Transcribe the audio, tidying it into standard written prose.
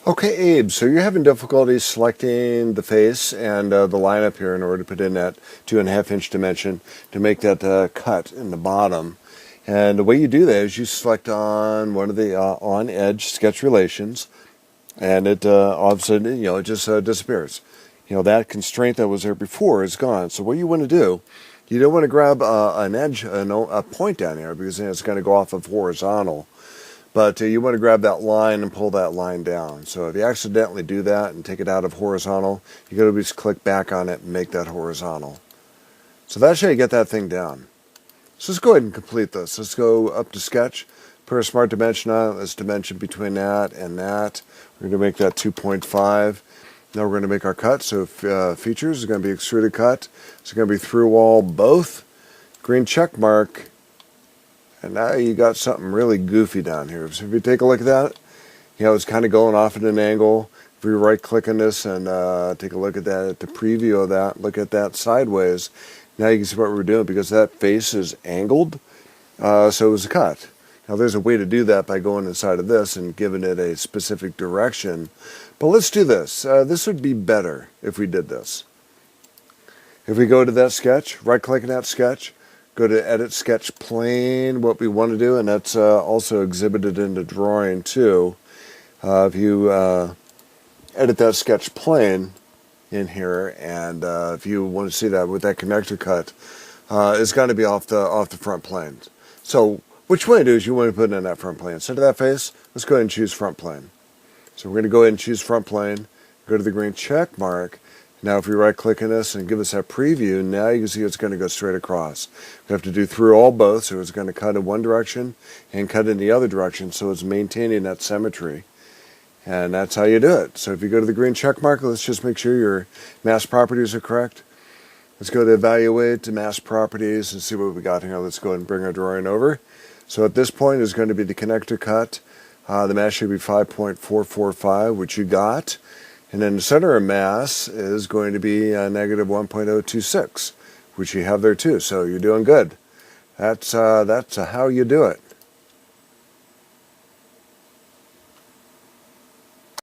Okay, Abe, so you're having difficulty selecting the face and the line up here in order to put in that 2.5 inch dimension to make that cut in the bottom. And the way you do that is you select on one of the on edge sketch relations, and it all of a sudden, it just disappears. That constraint that was there before is gone. So what you want to do, you don't want to grab an edge, a point down here, because then it's going to go off of horizontal. But you want to grab that line and pull that line down. So if you accidentally do that and take it out of horizontal, you got to just click back on it and make that horizontal. So that's how you get that thing down. So let's go ahead and complete this. Let's go up to sketch, put a smart dimension on it. Let's dimension between that and that. We're going to make that 2.5. Now we're going to make our cut. So features is going to be extruded cut. It's going to be through wall both. Green check mark. And now you got something really goofy down here. So if you take a look at that, it's kind of going off at an angle. If we right click on this and take a look at that, at the preview of that, look at that sideways, now you can see what we're doing because that face is angled, so it was a cut. Now there's a way to do that by going inside of this and giving it a specific direction. But let's do this. This would be better if we did this. If we go to that sketch, right click on that sketch, go to Edit Sketch Plane, what we want to do, and that's also exhibited in the drawing too. If you edit that sketch plane in here, and if you want to see that with that connector cut, it's going to be off the front plane. So what you want to do is you want to put in that front plane. Instead of that face, let's go ahead and choose front plane. So we're going to go ahead and choose front plane, go to the green check mark. Now if we right click on this and give us that preview, now you can see it's going to go straight across. We have to do through all both, so it's going to cut in one direction and cut in the other direction, so it's maintaining that symmetry. And that's how you do it. So if you go to the green check mark, let's just make sure your mask properties are correct. Let's go to evaluate to mask properties and see what we got here. Let's go ahead and bring our drawing over. So at this point is going to be the connector cut. The mass should be 5.445, which you got. And then the center of mass is going to be negative 1.026, which you have there too. So you're doing good. That's how you do it.